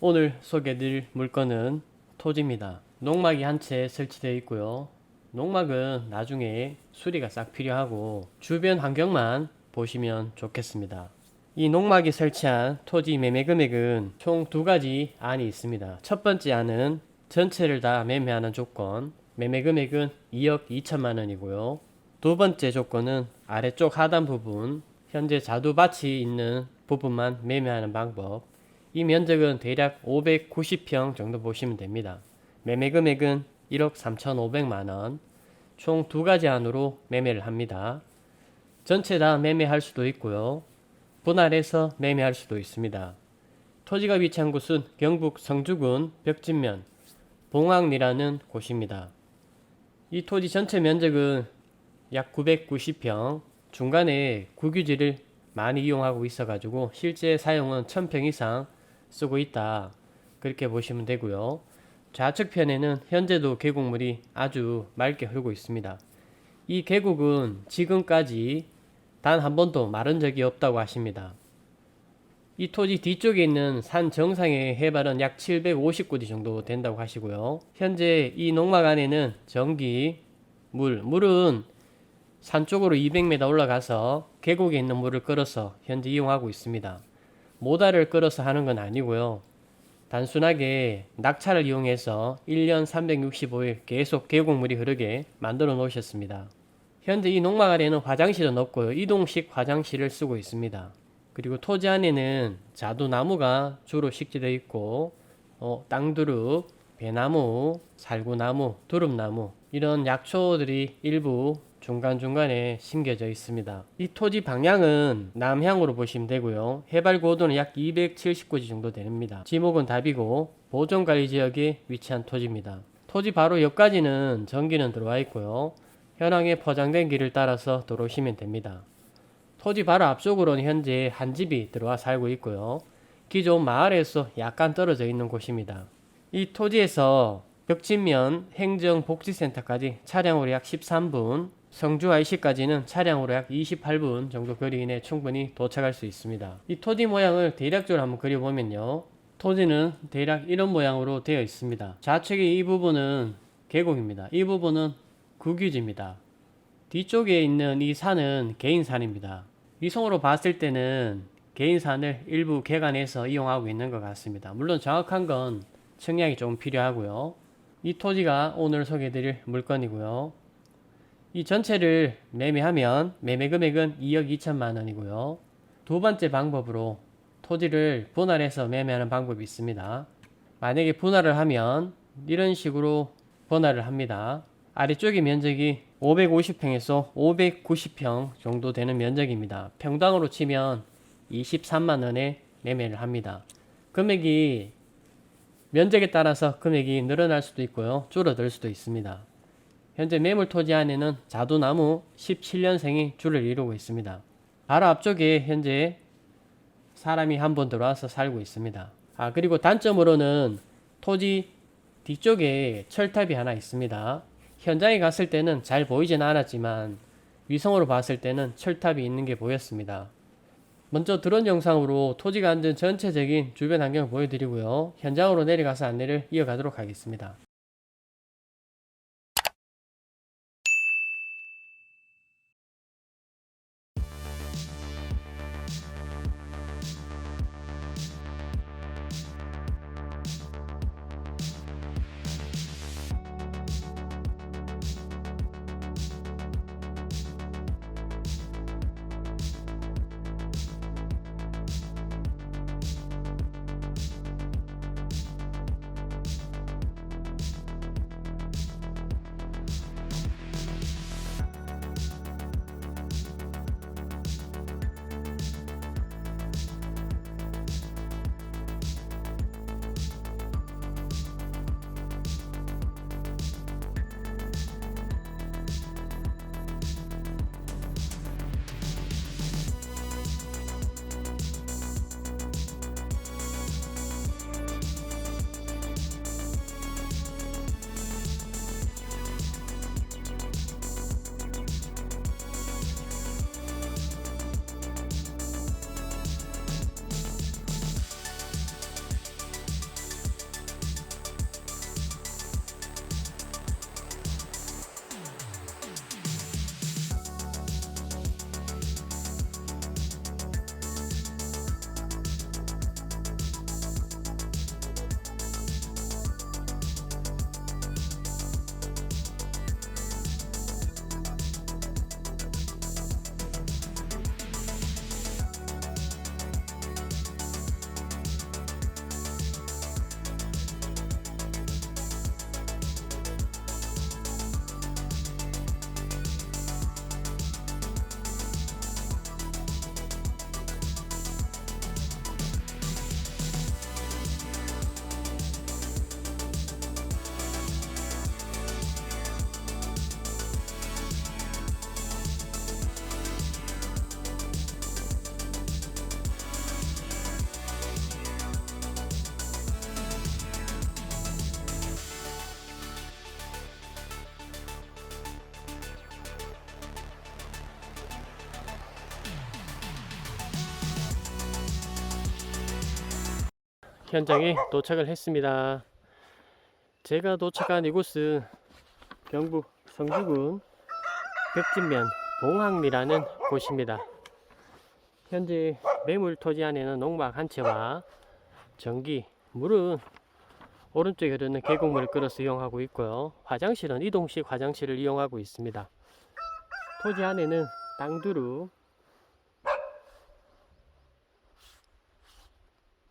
오늘 소개해드릴 물건은 토지입니다. 농막이 한 채 설치되어 있고요. 농막은 나중에 수리가 싹 필요하고 주변 환경만 보시면 좋겠습니다. 이 농막이 설치한 토지 매매 금액은 총 두 가지 안이 있습니다. 첫 번째 안은 전체를 다 매매하는 조건, 매매 금액은 2억 2천만 원이고요. 두 번째 조건은 아래쪽 하단 부분, 현재 자두밭이 있는 부분만 매매하는 방법. 이 면적은 대략 590평 정도 보시면 됩니다. 매매 금액은 1억 3,500만 원. 총 두 가지 안으로 매매를 합니다. 전체 다 매매할 수도 있고요. 분할해서 매매할 수도 있습니다. 토지가 위치한 곳은 경북 성주군 벽진면 봉황리라는 곳입니다. 이 토지 전체 면적은 약 990평, 중간에 국유지를 많이 이용하고 있어가지고 실제 사용은 1000평 이상 쓰고 있다, 그렇게 보시면 되고요. 좌측편에는 현재도 계곡물이 아주 맑게 흐르고 있습니다. 이 계곡은 지금까지 단 한 번도 마른 적이 없다고 하십니다. 이 토지 뒤쪽에 있는 산 정상의 해발은 약 750구리 정도 된다고 하시고요. 현재 이 농막 안에는 전기, 물은 산 쪽으로 200m 올라가서 계곡에 있는 물을 끌어서 현재 이용하고 있습니다. 모달을 끌어서 하는 건 아니고요. 단순하게 낙차를 이용해서 1년 365일 계속 계곡물이 흐르게 만들어 놓으셨습니다. 현재 이 농막 안에는 화장실은 없고요. 이동식 화장실을 쓰고 있습니다. 그리고 토지 안에는 자두나무가 주로 식재되어 있고 땅두릅, 배나무, 살구나무, 두릅나무 이런 약초들이 일부 중간중간에 심겨져 있습니다. 이 토지 방향은 남향으로 보시면 되고요. 해발 고도는 약 279지 정도 됩니다. 지목은 답이고 보존관리지역에 위치한 토지입니다. 토지 바로 옆까지는 전기는 들어와 있고요. 현황에 포장된 길을 따라서 들어오시면 됩니다. 토지 바로 앞쪽으로는 현재 한 집이 들어와 살고 있고요. 기존 마을에서 약간 떨어져 있는 곳입니다. 이 토지에서 벽진면 행정복지센터까지 차량으로 약 13분, 성주 IC까지는 차량으로 약 28분 정도 거리 이내 충분히 도착할 수 있습니다. 이 토지 모양을 대략적으로 한번 그려보면요. 토지는 대략 이런 모양으로 되어 있습니다. 좌측의 이 부분은 계곡입니다. 이 부분은 국유지입니다. 뒤쪽에 있는 이 산은 개인산입니다. 위성으로 봤을 때는 개인산을 일부 개간해서 이용하고 있는 것 같습니다. 물론 정확한 건 측량이 조금 필요하고요. 이 토지가 오늘 소개해드릴 물건이고요. 이 전체를 매매하면 매매 금액은 2억 2천만 원이고요. 두 번째 방법으로 토지를 분할해서 매매하는 방법이 있습니다. 만약에 분할을 하면 이런 식으로 분할을 합니다. 아래쪽의 면적이 550평에서 590평 정도 되는 면적입니다. 평당으로 치면 23만 원에 매매를 합니다. 금액이 면적에 따라서 금액이 늘어날 수도 있고요. 줄어들 수도 있습니다. 현재 매물 토지 안에는 자두나무 17년생이 줄을 이루고 있습니다. 바로 앞쪽에 현재 사람이 한 번 들어와서 살고 있습니다. 그리고 단점으로는 토지 뒤쪽에 철탑이 하나 있습니다. 현장에 갔을 때는 잘 보이진 않았지만 위성으로 봤을 때는 철탑이 있는 게 보였습니다. 먼저 드론 영상으로 토지가 앉은 전체적인 주변 환경을 보여드리고요. 현장으로 내려가서 안내를 이어가도록 하겠습니다. 현장에 도착을 했습니다. 제가 도착한 이곳은 경북 성주군 벽진면 봉항리라는 곳입니다. 현재 매물 토지 안에는 농막 한 채와 전기, 물은 오른쪽에 흐르는 계곡물을 끌어서 이용하고 있고요. 화장실은 이동식 화장실을 이용하고 있습니다. 토지 안에는 땅두루,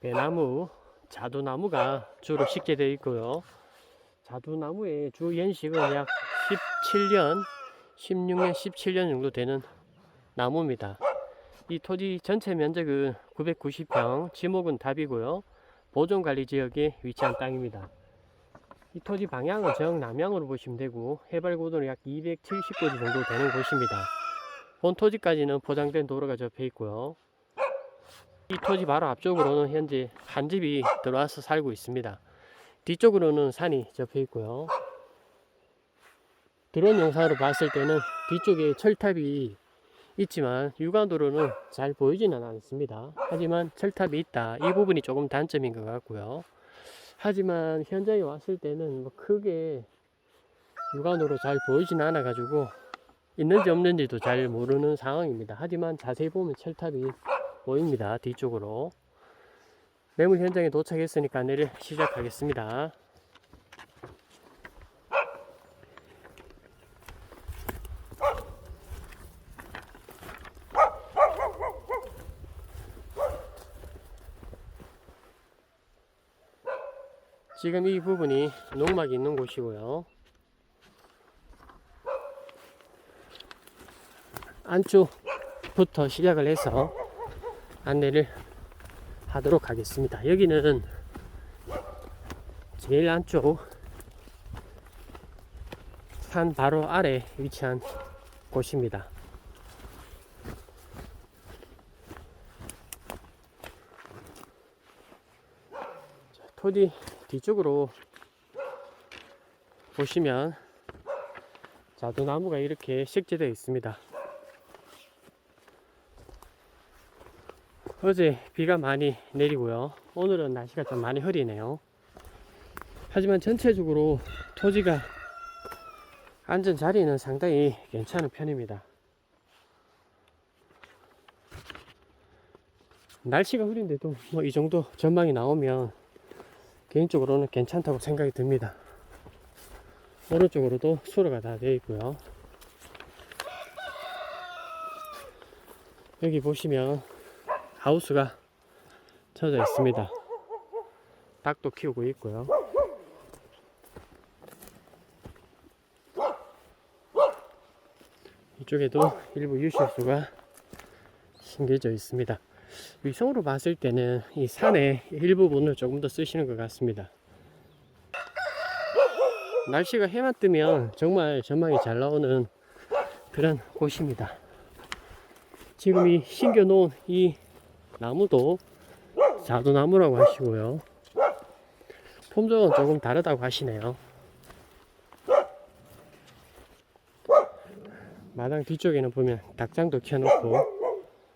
배나무, 자두나무가 주로 식재되어 있고요. 자두나무의 주 연식은 약 17년, 16년, 17년 정도 되는 나무입니다. 이 토지 전체 면적은 990평, 지목은 답이고요. 보존관리지역에 위치한 땅입니다. 이 토지 방향은 정남향으로 보시면 되고 해발 고도는 약 270고지 정도 되는 곳입니다. 본 토지까지는 포장된 도로가 접해 있고요. 이 토지 바로 앞쪽으로는 현재 한 집이 들어와서 살고 있습니다. 뒤쪽으로는 산이 접해 있고요. 드론 영상으로 봤을 때는 뒤쪽에 철탑이 있지만 육안으로는 잘 보이지는 않습니다. 하지만 철탑이 있다, 이 부분이 조금 단점인 것 같고요. 하지만 현장에 왔을 때는 뭐 크게 육안으로 잘 보이지는 않아 가지고 있는지 없는지도 잘 모르는 상황입니다. 하지만 자세히 보면 철탑이 보입니다. 뒤쪽으로. 매물 현장에 도착했으니까 안내를 시작하겠습니다. 지금 이 부분이 농막이 있는 곳이고요. 안쪽부터 시작을 해서 안내를 하도록 하겠습니다. 여기는 제일 안쪽 산 바로 아래 위치한 곳입니다. 토지 뒤쪽으로 보시면 자두나무가 이렇게 식재되어 있습니다. 어제 비가 많이 내리고요. 오늘은 날씨가 좀 많이 흐리네요. 하지만 전체적으로 토지가 앉은 자리는 상당히 괜찮은 편입니다. 날씨가 흐린데도 뭐 이 정도 전망이 나오면 개인적으로는 괜찮다고 생각이 듭니다. 오른쪽으로도 수로가 다 되어 있고요. 여기 보시면 하우스가 쳐져 있습니다. 닭도 키우고 있고요. 이쪽에도 일부 유실수가 심겨져 있습니다. 위성으로 봤을 때는 이 산의 일부분을 조금 더 쓰시는 것 같습니다. 날씨가 해만 뜨면 정말 전망이 잘 나오는 그런 곳입니다. 지금 이 심겨 놓은 이 나무도 자두나무라고 하시고요. 품종은 조금 다르다고 하시네요. 마당 뒤쪽에는 보면 닭장도 켜놓고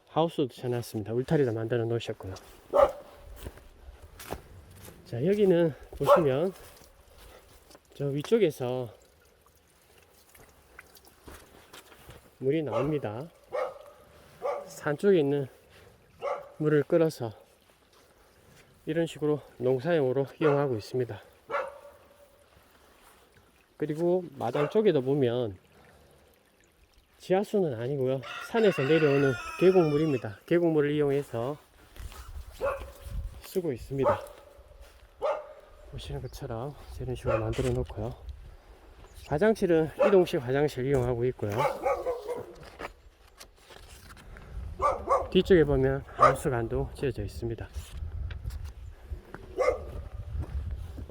하우스도 쳐놨습니다. 울타리도 만들어 놓으셨고요. 자, 여기는 보시면 저 위쪽에서 물이 나옵니다. 산 쪽에 있는 물을 끌어서 이런 식으로 농사용으로 이용하고 있습니다. 그리고 마당 쪽에도 보면 지하수는 아니고요, 산에서 내려오는 계곡물입니다. 계곡물을 이용해서 쓰고 있습니다. 보시는 것처럼 이런 식으로 만들어 놓고요. 화장실은 이동식 화장실 이용하고 있고요. 뒤쪽에 보면 하우스관도 지어져 있습니다.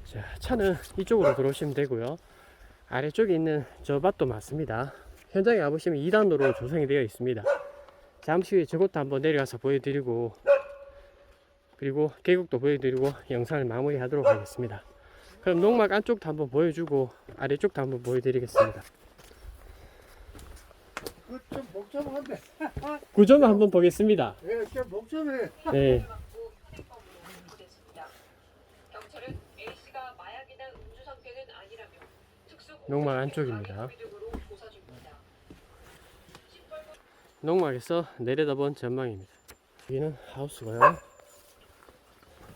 자, 차는 이쪽으로 들어오시면 되고요. 아래쪽에 있는 저 밭도 맞습니다. 현장에 가보시면 2단으로 조성이 되어 있습니다. 잠시 후에 저것도 한번 내려가서 보여드리고, 그리고 계곡도 보여드리고 영상을 마무리하도록 하겠습니다. 그럼 농막 안쪽도 한번 보여주고 아래쪽도 한번 보여드리겠습니다. 좀 복잡한데. 구조만 한번 보겠습니다. 예, 좀 복잡해. 네. 농막 안쪽입니다. 농막에서 내려다본 전망입니다. 여기는 하우스고요.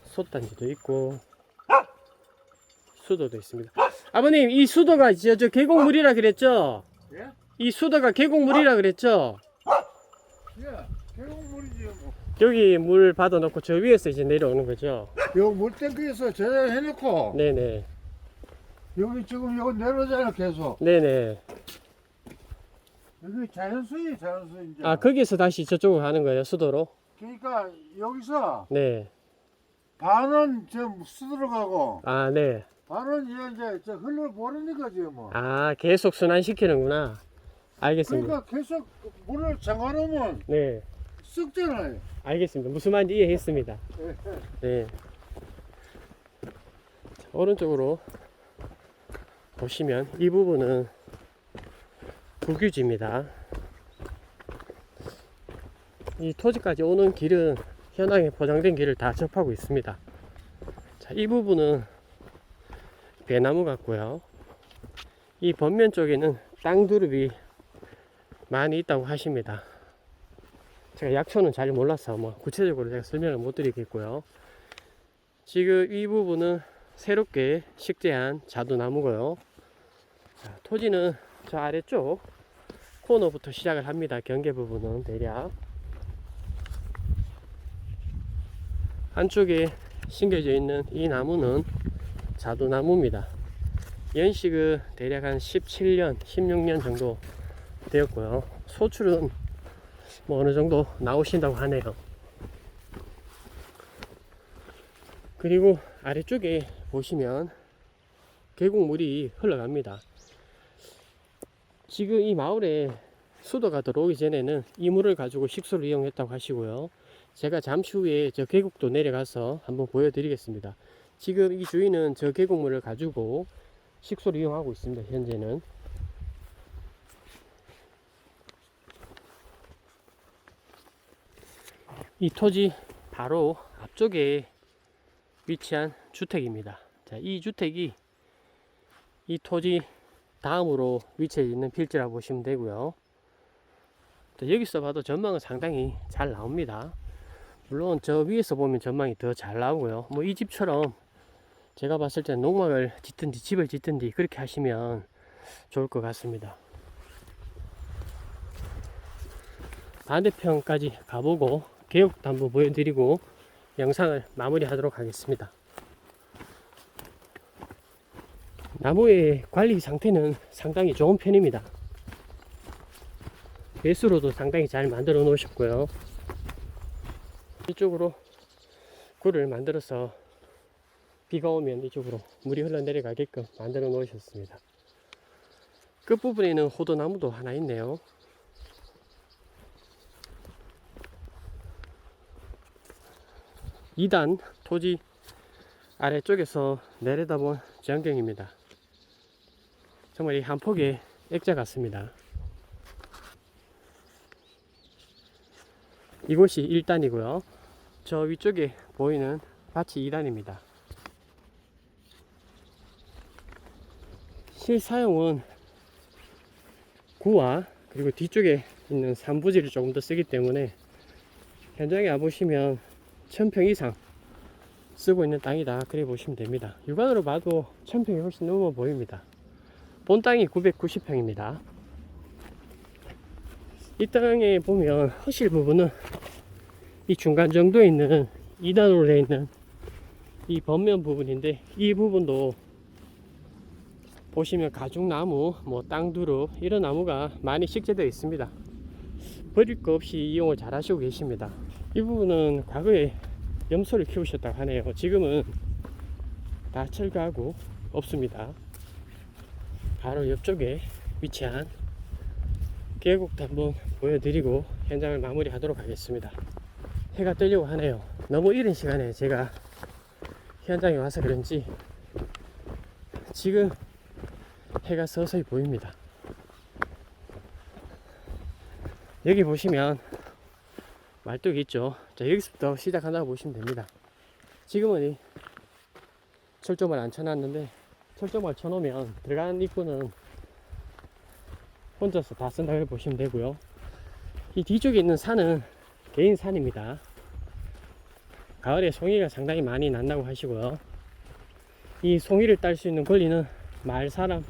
솥단지도 있고 수도도 있습니다. 아버님, 이 수도가 저 계곡물이라 그랬죠? 예? 이 수도가 계곡물이라 그랬죠? 예, 계곡물이지 뭐. 여기 물 받아놓고 저 위에서 이제 내려오는 거죠? 요 물탱크에서 제작해놓고 네네. 여기 지금 이거 내려오잖아 계속. 네네. 여기 자연수지 자연수 이제. 아, 거기에서 다시 저쪽으로 가는 거예요, 수도로? 그러니까 여기서 네. 반은 저 수도로 가고 아, 네. 반은 이제 저 흘러버리는 거지 뭐. 아, 계속 순환시키는구나. 알겠습니다. 그러니까 계속 물을 잠가놓으면 네. 썩잖아요. 알겠습니다. 무슨 말인지 이해했습니다. 네. 자, 오른쪽으로 보시면 이 부분은 국유지입니다. 이 토지까지 오는 길은 현황에 포장된 길을 다 접하고 있습니다. 자, 이 부분은 배나무 같고요. 이 번면 쪽에는 땅두릅이 많이 있다고 하십니다. 제가 약초는 잘 몰라서 뭐 구체적으로 제가 설명을 못 드리겠고요. 지금 이 부분은 새롭게 식재한 자두나무고요. 자, 토지는 저 아래쪽 코너부터 시작을 합니다. 경계 부분은 대략 안쪽에 심겨져 있는 이 나무는 자두나무입니다. 연식은 대략 한 17년, 16년 정도 되었고요. 소출은 뭐 어느 정도 나오신다고 하네요. 그리고 아래쪽에 보시면 계곡물이 흘러갑니다. 지금 이 마을에 수도가 들어오기 전에는 이 물을 가지고 식수를 이용했다고 하시고요. 제가 잠시 후에 저 계곡도 내려가서 한번 보여드리겠습니다. 지금 이 주인은 저 계곡물을 가지고 식수를 이용하고 있습니다. 현재는. 이 토지 바로 앞쪽에 위치한 주택입니다. 자, 이 주택이 이 토지 다음으로 위치해 있는 필지라고 보시면 되고요. 자, 여기서 봐도 전망은 상당히 잘 나옵니다. 물론 저 위에서 보면 전망이 더 잘 나오고요. 뭐 이 집처럼 제가 봤을 때 농막을 짓든지 집을 짓든지 그렇게 하시면 좋을 것 같습니다. 반대편까지 가보고 계곡도 한번 보여드리고 영상을 마무리하도록 하겠습니다. 나무의 관리 상태는 상당히 좋은 편입니다. 배수로도 상당히 잘 만들어 놓으셨고요. 이쪽으로 굴을 만들어서 비가 오면 이쪽으로 물이 흘러내려가게끔 만들어 놓으셨습니다. 끝부분에는 호도나무도 하나 있네요. 이 단 토지 아래쪽에서 내려다본 전경입니다. 정말 이 한 폭의 액자 같습니다. 이곳이 1단이고요. 저 위쪽에 보이는 밭이 2단입니다. 실사용은 구와 그리고 뒤쪽에 있는 산부지를 조금 더 쓰기 때문에 현장에 와보시면 1000평 이상 쓰고 있는 땅이다, 그래 보시면 됩니다. 육안으로 봐도 1000평이 훨씬 넘어 보입니다. 본 땅이 990평입니다. 이 땅에 보면 허실 부분은 이 중간 정도에 있는 2단으로 되어 있는 이 번면 부분인데, 이 부분도 보시면 가죽나무, 뭐 땅두릅 이런 나무가 많이 식재되어 있습니다. 버릴 거 없이 이용을 잘 하시고 계십니다. 이 부분은 과거에 염소를 키우셨다고 하네요. 지금은 다 철거하고 없습니다. 바로 옆쪽에 위치한 계곡도 한번 보여드리고 현장을 마무리하도록 하겠습니다. 해가 뜨려고 하네요. 너무 이른 시간에 제가 현장에 와서 그런지 지금 해가 서서히 보입니다. 여기 보시면 말뚝이 있죠. 자, 여기서부터 시작한다고 보시면 됩니다. 지금은 철조망을 안 쳐놨는데 철조망을 쳐놓으면 들어가는 입구는 혼자서 다 쓴다고 보시면 되고요. 이 뒤쪽에 있는 산은 개인 산입니다. 가을에 송이가 상당히 많이 난다고 하시고요. 이 송이를 딸 수 있는 권리는 마을 사람에게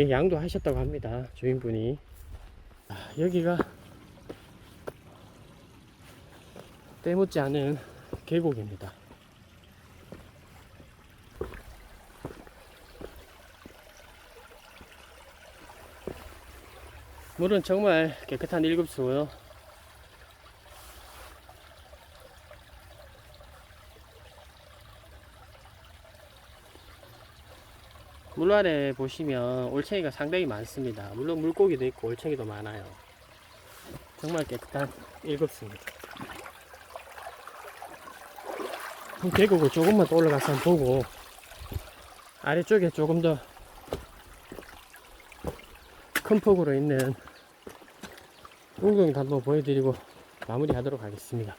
양도하셨다고 합니다. 주인분이. 여기가 때묻지 않은 계곡입니다. 물은 정말 깨끗한 1급수고요. 물 아래 보시면 올챙이가 상당히 많습니다. 물론 물고기도 있고 올챙이도 많아요. 정말 깨끗한 1급수입니다. 계곡을 조금만 더 올라가서 한번 보고 아래쪽에 조금 더 큰 폭으로 있는 웅덩이도 한번 보여드리고 마무리 하도록 하겠습니다.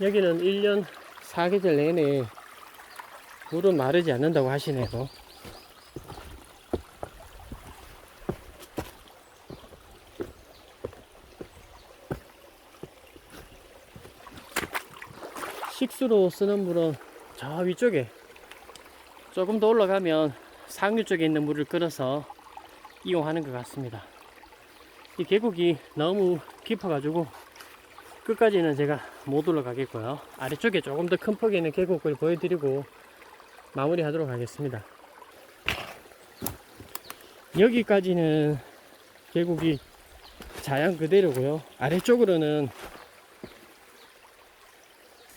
여기는 1년 4계절 내내 물은 마르지 않는다고 하시네요. 식수로 쓰는 물은 저 위쪽에 조금 더 올라가면 상류 쪽에 있는 물을 끌어서 이용하는 것 같습니다. 이 계곡이 너무 깊어가지고 끝까지는 제가 못 올라가겠고요. 아래쪽에 조금 더 큰 폭에 있는 계곡을 보여드리고 마무리 하도록 하겠습니다. 여기까지는 계곡이 자연 그대로고요. 아래쪽으로는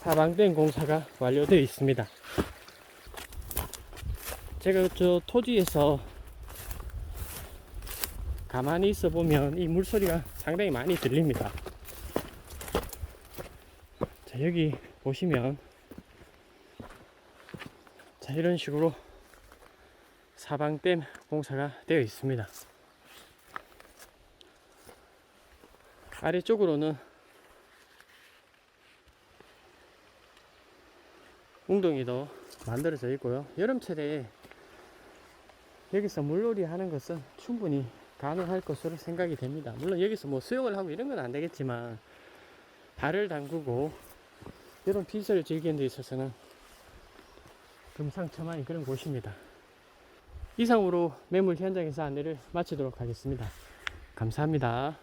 사방댐 공사가 완료되어 있습니다. 제가 저 토지에서 가만히 있어 보면 이 물소리가 상당히 많이 들립니다. 자, 여기 보시면 자, 이런 식으로 사방댐 공사가 되어 있습니다. 아래쪽으로는 웅덩이도 만들어져 있고요. 여름철에 여기서 물놀이 하는 것은 충분히 가능할 것으로 생각이 됩니다. 물론 여기서 뭐 수영을 하고 이런 건 안 되겠지만 발을 담그고 이런 피서를 즐기는 데 있어서는 금상첨화인 그런 곳입니다. 이상으로 매물 현장에서 안내를 마치도록 하겠습니다. 감사합니다.